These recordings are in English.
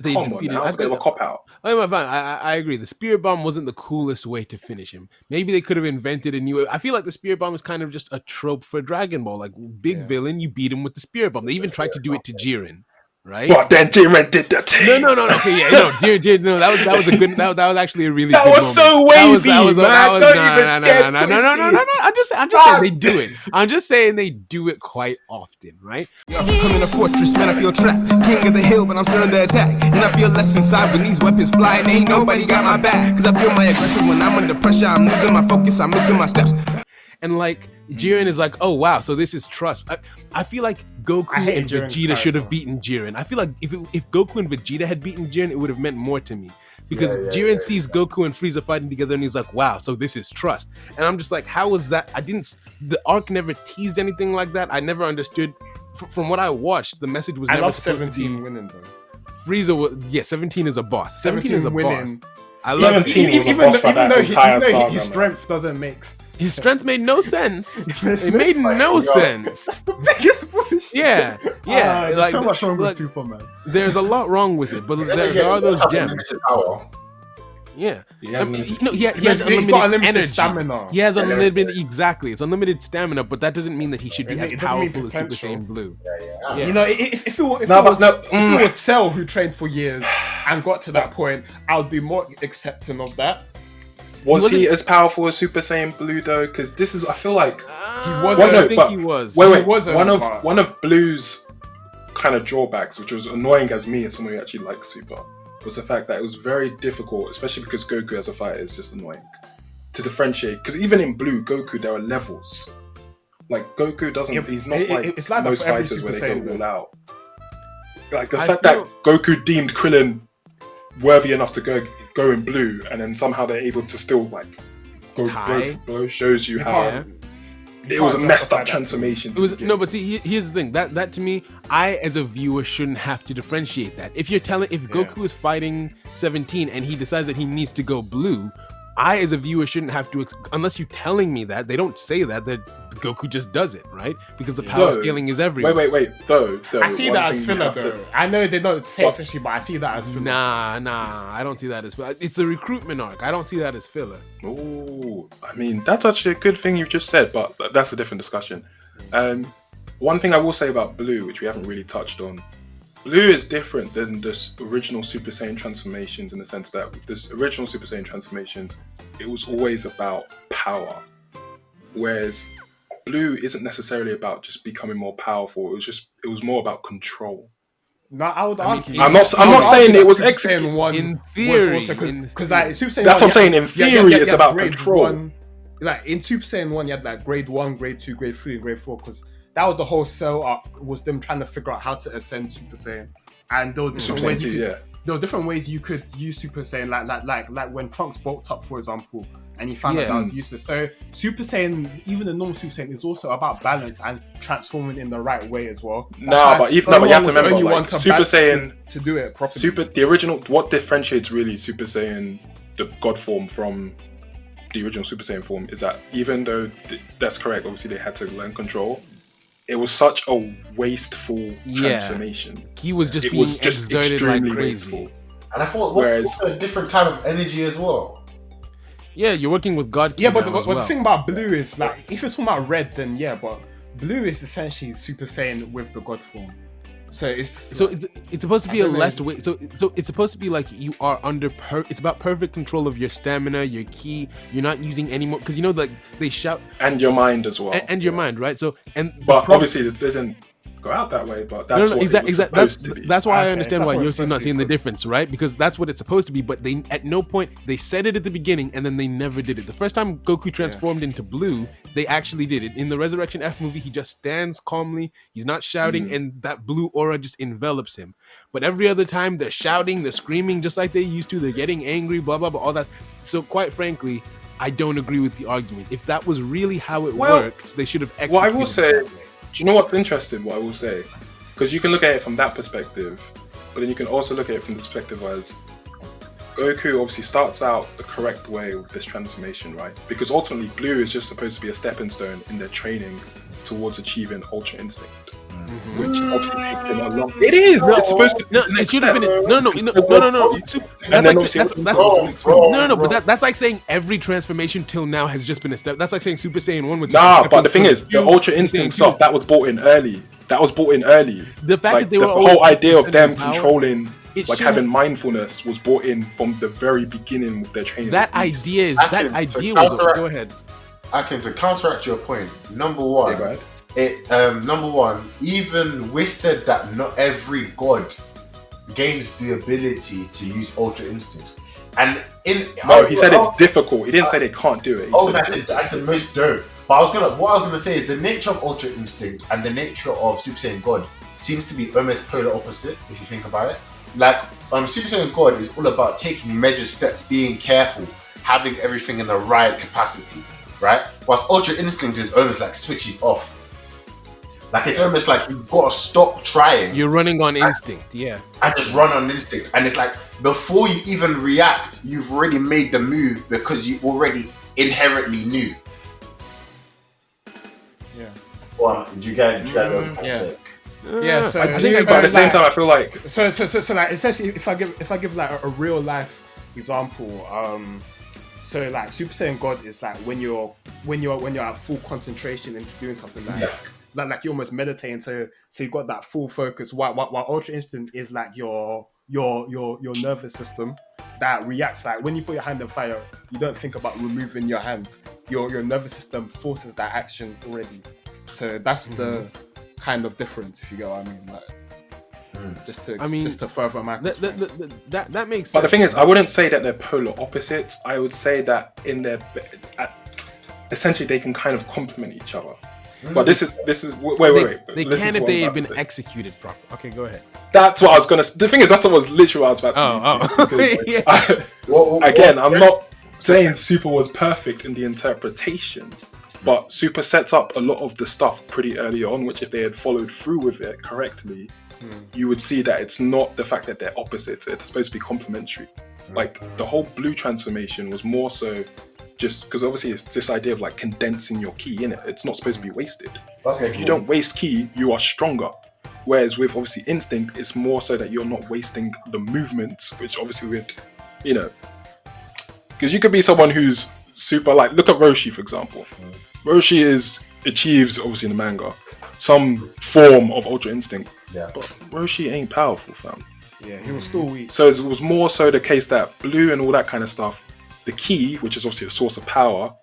they Come on, defeated. that was a bit of a cop out. I agree. The Spirit Bomb wasn't the coolest way to finish him. Maybe they could have invented a new. I feel like the Spirit Bomb is kind of just a trope for Dragon Ball. Like big villain, you beat him with the Spirit Bomb. They even tried to do it to Jiren, right? But then Jiren did the thing. No. Okay, yeah, no, Jiren, no. That was a good. That was actually a really. That good was moment. So wavy, that was no. I'm just saying they do it. I'm just saying they do it quite often, right? I'm in a fortress, man, I feel trapped. King of the hill, but I'm still under attack. And I feel less inside when these weapons fly. And ain't nobody got my back. Cause I feel my aggressive when I'm under pressure. I'm losing my focus, I'm missing my steps. And like Jiren is like, oh wow, so this is trust. I feel like Goku and Vegeta should have beaten Jiren. I feel like if Goku and Vegeta had beaten Jiren, it would have meant more to me. Because Jiren sees Goku and Frieza fighting together and he's like, wow, so this is trust. And I'm just like, how was that? The arc never teased anything like that. I never understood. From what I watched, the message was never supposed to be winning though. Frieza was, 17 is a boss. 17 is a winning. boss. I love 17 was a boss for that entire saga. His strength doesn't make his strength made no sense. It made no sense. That's the biggest bullshit. Yeah. There's so much wrong with Superman. There's a lot wrong with it, but there are those gems. Yeah. He has unlimited energy. Stamina. He has unlimited, exactly. It's unlimited stamina, but that doesn't mean that he should be as powerful as Super Saiyan Blue. Yeah. You know, if it was Cell who trained for years and got to that point, I would be more accepting of that. Was he as powerful as Super Saiyan Blue though? Because this is, I feel like he wasn't. I think he was. Wait. One of Blue's kind of drawbacks, which was annoying as me as someone who actually likes Super, was the fact that it was very difficult, especially because Goku as a fighter is just annoying, to differentiate. Because even in Blue, Goku, there are levels. Like Goku doesn't, he's not it's like most fighters where they go all out. Like the fact that Goku deemed Krillin worthy enough to go in Blue, and then somehow they're able to still like go blow for blow, shows you how it was a messed up transformation. It was but see, here's the thing, that to me, I as a viewer shouldn't have to differentiate that. If Goku is fighting 17 and he decides that he needs to go Blue, I as a viewer shouldn't have to, unless you're telling me that. They don't say that Goku just does it, right? Because the power scaling is everywhere. Wait. Though I see that as filler, though. I know they don't say it officially, but I see that as filler. Nah, I don't see that as filler. It's a recruitment arc. I don't see that as filler. Oh, I mean, that's actually a good thing you've just said, but that's a different discussion. One thing I will say about Blue, which we haven't really touched on, Blue is different than the original Super Saiyan transformations in the sense that with this original Super Saiyan transformations, it was always about power. Whereas Blue isn't necessarily about just becoming more powerful. It was more about control. No, I would argue. I'm not saying it was executed in theory. Because like Super Saiyan that's what I'm saying. In theory, it's about control. Like in Super Saiyan 1, you had like grade 1, grade 2, grade 3, and grade 4. Because that was the whole Cell arc, was them trying to figure out how to ascend Super Saiyan. And there were different ways there were different ways you could use Super Saiyan, like when Trunks bulked up, for example, and he found out that was useless. So Super Saiyan, even the normal Super Saiyan, is also about balance and transforming in the right way as well. But you have to remember, like, Super Saiyan to do it properly. The original, what differentiates really Super Saiyan, the God form, from the original Super Saiyan form, is that even though that's correct, obviously they had to learn control, it was such a wasteful transformation. He was just being exerted like crazy. Wasteful. And I thought was a different type of energy as well. Yeah, you're working with God. Yeah, but the thing about Blue is, like, if you're talking about Red, then but Blue is essentially Super Saiyan with the God form. So it's supposed to be a less weight. So it's supposed to be like you are under it's about perfect control of your stamina, your ki. You're not using any more, because you know, like, they shout, and your mind as well, and your mind, right? So but obviously it doesn't go out that way, but that's what it's supposed to be. That's why I understand why Yosi's not seeing the difference, right? Because that's what it's supposed to be, but they at no point, they said it at the beginning and then they never did it. The first time Goku transformed into Blue, they actually did it. In the Resurrection F movie, he just stands calmly, he's not shouting, and that blue aura just envelops him. But every other time, they're shouting, they're screaming just like they used to, they're getting angry, blah, blah, blah, all that. So quite frankly, I don't agree with the argument. If that was really how it worked, they should have executed what I will say, that way. Do you know what's interesting? What I will say, because you can look at it from that perspective, but then you can also look at it from the perspective as Goku obviously starts out the correct way with this transformation, right? Because ultimately, Blue is just supposed to be a stepping stone in their training towards achieving Ultra Instinct. which obviously took him a long. It is. No, it's supposed to. No, it should have been. No. That's that's like saying every transformation till now has just been a step. That's like saying Super Saiyan 1 was. Nah, but the thing is, the Ultra Instinct stuff that was brought in early. The fact that they the were whole idea of them power, controlling, like having mindfulness, was brought in from the very beginning with their training. That idea was. Go ahead. Akin, to counteract your point, number one, even we said that not every god gains the ability to use Ultra Instinct, and he said it's difficult. He didn't say they can't do it. That's the most dope. But what I was gonna say is the nature of Ultra Instinct and the nature of Super Saiyan God seems to be almost polar opposite if you think about it. Like Super Saiyan God is all about taking measured steps, being careful, having everything in the right capacity. Right? Whilst Ultra Instinct is almost like switching off. Like it's almost like you've got to stop trying. You're running on instinct, and just run on instinct. And it's like before you even react, you've already made the move because you already inherently knew. Yeah. Well, do you get Yeah, so I think, but at the same time, I feel like so like essentially, if I give like a real life example, so like Super Saiyan God is like when you're at full concentration into doing something like you're almost meditating, so you got that full focus. While Ultra Instinct is like your nervous system that reacts. Like when you put your hand in fire, you don't think about removing your hand. Your nervous system forces that action already. So that's the kind of difference, if you get what I mean. Like, just to further my that makes sense. But the thing is, I wouldn't say that they're polar opposites. I would say that essentially they can kind of complement each other. But this is wait. They can if they had been executed properly. Okay, go ahead. That's what I was gonna. The thing is, that's what was literally what I was about to Again, I'm not saying Super was perfect in the interpretation, but Super sets up a lot of the stuff pretty early on, which if they had followed through with it correctly, you would see that it's not the fact that they're opposites. It's supposed to be complementary. Like the whole blue transformation was more so just because obviously it's this idea of like condensing your ki in it. It's not supposed to be wasted. If you don't waste ki, you are stronger. Whereas with obviously instinct, it's more so that you're not wasting the movements, which obviously would, because you could be someone who's super, like look at Roshi for example. Roshi achieves obviously in the manga some form of Ultra Instinct, but Roshi ain't powerful, fam. Yeah, he was still weak. So it was more so the case that blue and all that kind of stuff, the ki, which is obviously the source of power,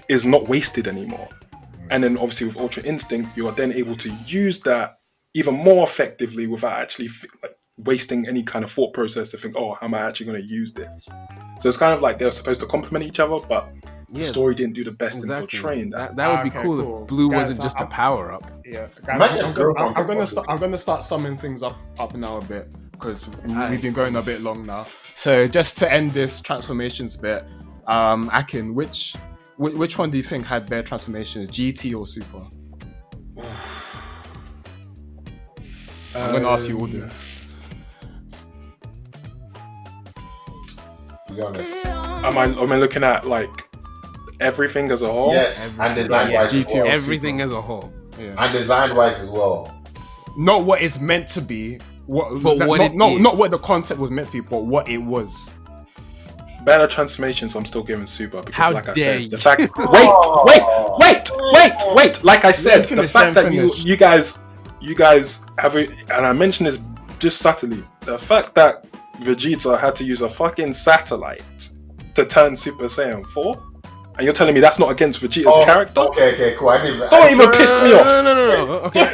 is not wasted anymore. And then obviously with Ultra Instinct, you are then able to use that even more effectively without actually wasting any kind of thought process to think, oh, how am I actually going to use this? So it's kind of like they're supposed to complement each other, but the story didn't do the best in portraying that. That would be cool if blue wasn't just a power up. Yeah, I'm gonna start summing things up now a bit because we've been going a bit long now. So just to end this transformations bit, Akin, which one do you think had better transformations, GT or Super? I'm gonna ask you all this. Be honest. Am I looking at like everything as a whole? Yes, and design-wise as well. Everything as a whole. Yeah. And design-wise as well. Not what it's meant to be. Not what the concept was meant to be, but what it was. Better transformations, I'm still giving Super because, How like I dare said, you. the fact. Wait! Like I said, the fact that you guys have it, and I mentioned this just subtly. The fact that Vegeta had to use a fucking satellite to turn Super Saiyan 4, and you're telling me that's not against Vegeta's character? Okay, cool. Don't even piss me off. No. Okay,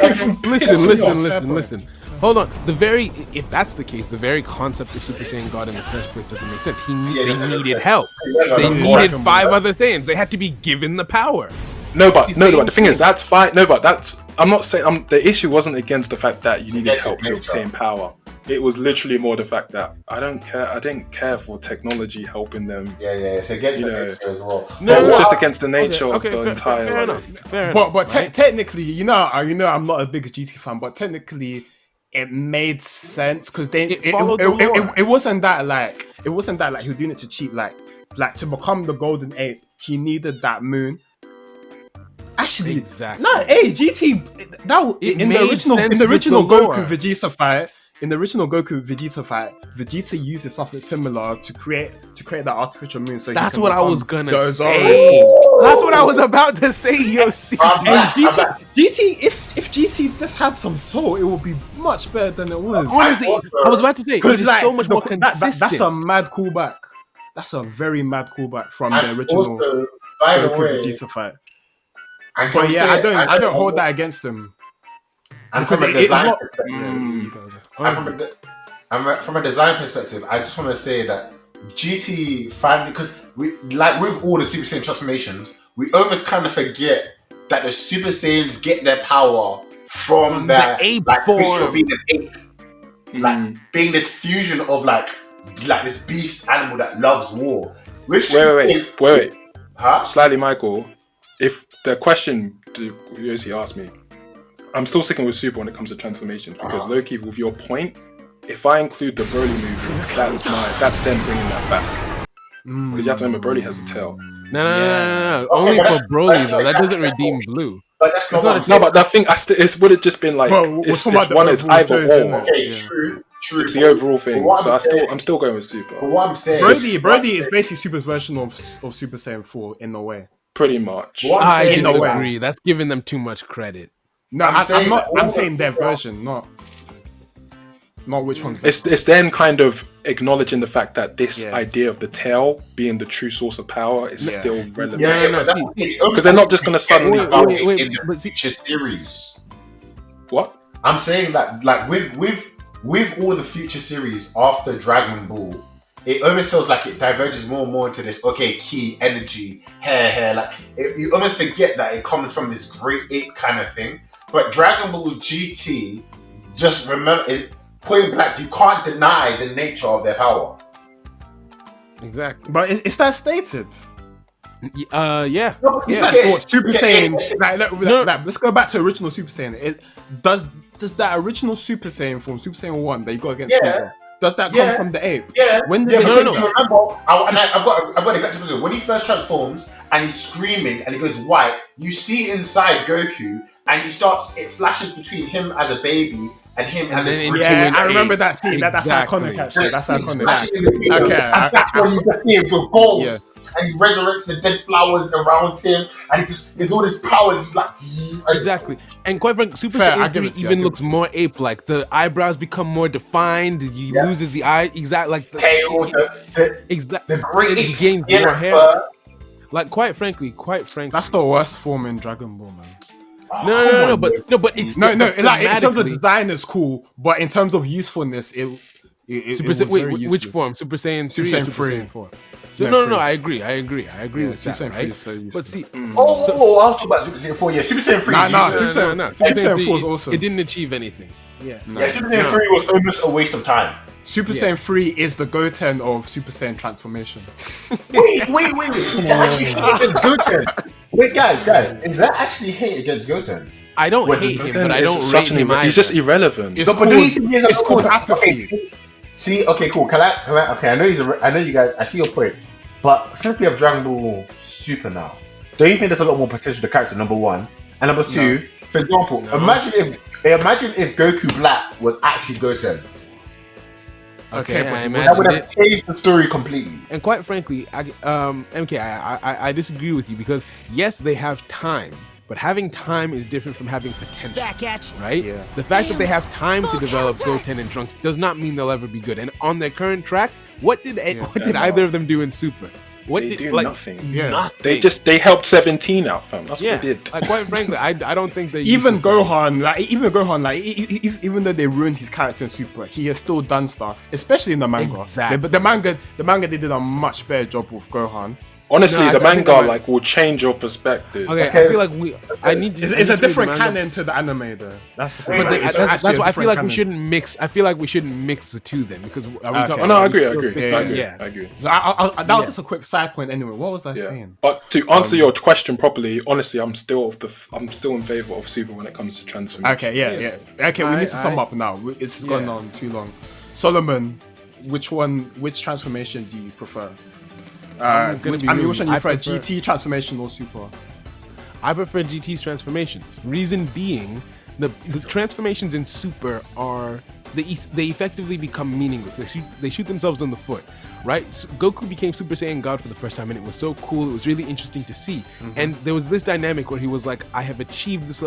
listen. Hold on. If that's the case, the very concept of Super Saiyan God in the first place doesn't make sense. They needed help. They needed 5 other things. They had to be given the power. But the thing is, that's fine. I'm not saying the issue wasn't against the fact that you needed help to obtain power. It was literally more the fact that I didn't care for technology helping them. Yeah. It's against the nature as well. No, it was just against the nature of the entire. Fair enough. But technically, I'm not a big GT fan, but technically, it made sense because it wasn't that like he was doing it to cheat. Like to become the golden ape, he needed that moon. Actually, Exactly. no. Hey, GT. In the original Goku Vegeta fight. In the original Goku Vegeta fight, Vegeta uses something similar to create that artificial moon. So that's he can what I become was gonna the say. That's what I was about to say, Yosi. GT, if GT just had some soul, it would be much better than it was. Honestly, I was about to say, it's so much more consistent. That's a mad callback. That's a very mad callback from the original Also, by the Goku way, Vegeta fight. and But yeah, I don't hold that against him. And Because from a it's design not. from a design perspective, I just want to say that GT finally, because we like with all the Super Saiyan transformations, we almost kind of forget that the Super Saiyans get their power from the ape form, being an ape, like being this fusion of like this beast animal that loves war. Wait. Huh? Slightly, Michael. If the question Yosi asked me, I'm still sticking with Super when it comes to transformations because Loki, with your point, if I include the Broly movie, that's them bringing that back. Because you have to remember, Broly has a tail. No. Only for Broly though. That doesn't redeem Blue. But that's not. No, but I think it would have just been like it's either or. Okay, true. It's the overall thing. So I'm still going with Super. But what I'm saying, Brody is basically Super's version of Super Saiyan 4 in a way. Pretty much. I disagree. That's giving them too much credit. No, I'm saying their version, not which one. It's then kind of acknowledging the fact that this idea of the tail being the true source of power is still relevant. No. Because they're not just going to suddenly in the future series. What? I'm saying that, like with all the future series after Dragon Ball, it almost feels like it diverges more and more into this key energy, hair. Like you almost forget that it comes from this great ape kind of thing. But Dragon Ball GT, just remember, point blank, you can't deny the nature of their power. Exactly. But is that stated? Yeah. That's what Super Saiyan. Let's go back to original Super Saiyan. Does that original Super Saiyan form, Super Saiyan 1 that you got against Frieza, does that come from the ape? Yeah. When did no. Remember, I've got the exact opposite. When he first transforms and he's screaming and he goes white, you see inside Goku and it flashes between him as a baby and him as a I remember that scene. That's iconic, actually. That's iconic. That's when you get him with gold. Yeah. And he resurrects the dead flowers around him, and there's all this power. It's like exactly. And quite frankly, Super Saiyan 3 even looks more ape-like. The eyebrows become more defined. He loses the eye. Exactly, like the tail. The great he gains more hair. Like quite frankly, that's the worst form in Dragon Ball, man. No, but it's like in terms of design, it's cool, but in terms of usefulness, which form? Super Saiyan 3 or Super Saiyan 4? So no, I agree with Super that, Saiyan 3 right? is so useful. But see, I'll talk about Super Saiyan 4. Yeah, Super Saiyan 3 is no. Super Saiyan 4 is awesome. It didn't achieve anything. Super Saiyan 3 was almost a waste of time. Super Saiyan 3 is the Goten of Super Saiyan transformation. Wait. Is that actually hate against Goten? Wait, guys, is that actually hate against Goten? I don't hate him, but I don't rate him either. He's just irrelevant. It's called apathy. See, okay, cool. Can I? Okay, I know you guys. I see your point, but simply of Dragon Ball Super now, don't you think there's a lot more potential to character? Number one, and number two. For example, imagine if Goku Black was actually Goten. Okay, but that would have changed the story completely. And quite frankly, MK, I disagree with you because yes, they have time. But having time is different from having potential. Back at you. Right? Yeah. The fact that they have time to develop Goten and Trunks does not mean they'll ever be good. And on their current track, what did either of them do in Super? Nothing. Yeah. Nothing. They helped 17 out, fam. That's what they did. Like, quite frankly, I don't think they even Gohan, even though they ruined his character in Super, he has still done stuff, especially in the manga. Exactly. But the manga they did a much better job with Gohan. Honestly, the manga will change your perspective. Okay, I feel like it's a different canon to the anime, though. That's the thing. That's why I feel like we shouldn't mix. I feel like we shouldn't mix the two then because are we talking? Oh, no, I agree. I agree. So that was just a quick side point. Anyway, what was I saying? But to answer your question properly, honestly, I'm still in favor of Super when it comes to transformation. Okay, yeah. Okay, we need to sum up now. It's gone on too long. Solomon, which transformation do you prefer? Which one you prefer, GT transformation or Super? I prefer GT's transformations. Reason being, the transformations in Super are they effectively become meaningless. They shoot themselves on the foot, right? So Goku became Super Saiyan God for the first time, and it was so cool. It was really interesting to see. And there was this dynamic where he was like, "I have achieved this."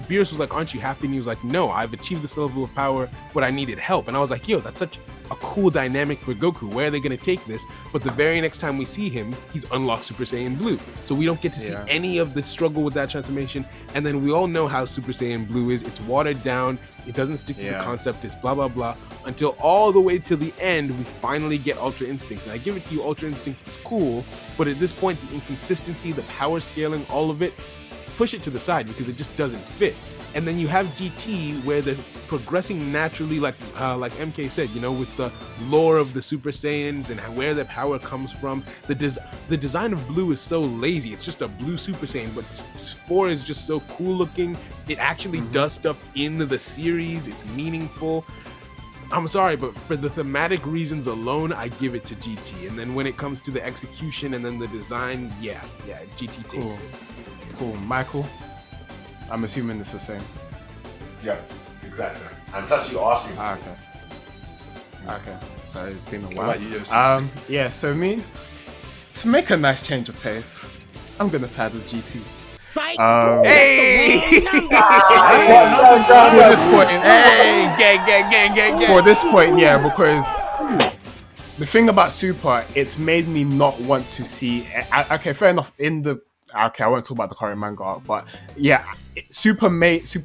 Beerus was like, "Aren't you happy?" And he was like, "No, I've achieved this level of power, but I needed help." And I was like, "Yo, that's such a cool dynamic for Goku. Where are they going to take this?" But the very next time we see him, he's unlocked Super Saiyan Blue. So we don't get to see any of the struggle with that transformation. And then we all know how Super Saiyan Blue is. It's watered down. It doesn't stick to the concept. It's blah, blah, blah. Until all the way to the end, we finally get Ultra Instinct. And I give it to you, Ultra Instinct is cool. But at this point, the inconsistency, the power scaling, all of it, push it to the side because it just doesn't fit. And then you have GT where they're progressing naturally, like MK said, you know, with the lore of the Super Saiyans and where their power comes from. The design of Blue is so lazy. It's just a blue Super Saiyan, but 4 is just so cool looking. It actually does stuff in the series. It's meaningful. I'm sorry, but for the thematic reasons alone, I give it to GT. And then when it comes to the execution and then the design, GT takes it. Cool. Michael? I'm assuming it's the same. Yeah, exactly. And plus you asked me. Okay. So it's been a What while. about you, Yosi? So me, to make a nice change of pace, I'm gonna side with GT. For this point, gang. For this point, yeah, because the thing about Super, it's made me not want to see. Okay, fair enough. Okay, I won't talk about the current manga arc, but yeah, Super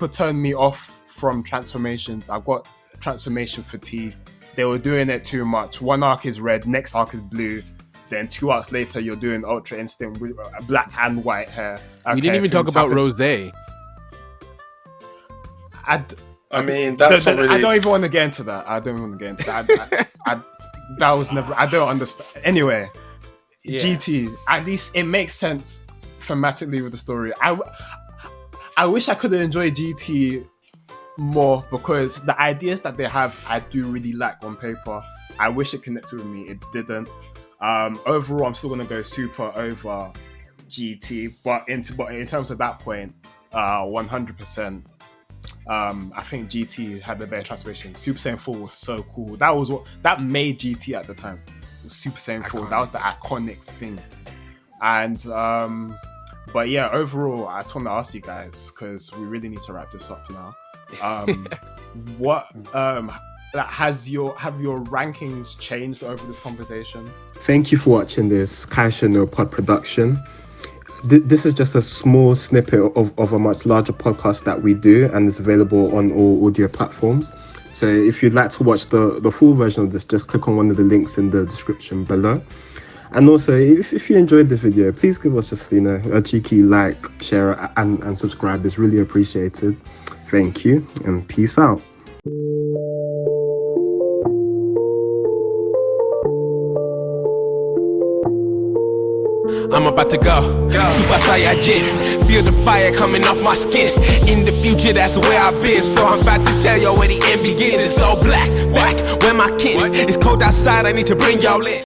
turned me off from transformations. I've got transformation fatigue. They were doing it too much. One arc is red, next arc is blue. Then 2 arcs later, you're doing Ultra Instinct with black and white hair. Okay, we didn't even talk about Rose. I mean, that's not really... I don't even want to get into that. That was never... I don't understand. Anyway, GT, at least it makes sense thematically with the story. I wish I could have enjoyed GT more because the ideas that they have, I do really like on paper. I wish it connected with me. It didn't. Overall, I'm still gonna go Super over GT, but in terms of that point, 100%. I think GT had the better transformation. Super Saiyan 4 was so cool. That was that made GT at the time. It was Super Saiyan 4. That was the iconic thing. And but yeah, overall, I just want to ask you guys because we really need to wrap this up now. Have your rankings changed over this conversation? Thank you for watching this Kaisha No Pod production. This is just a small snippet of a much larger podcast that we do, and it's available on all audio platforms. So if you'd like to watch the full version of this, just click on one of the links in the description below. And also, if you enjoyed this video, please give us just a cheeky like, share, and subscribe. It's really appreciated. Thank you, and peace out. I'm about to go Super Saiyajin. Feel the fire coming off my skin. In the future, that's where I've been. So I'm about to tell y'all where the end begins. It's all black, where my kin. It's cold outside, I need to bring y'all in.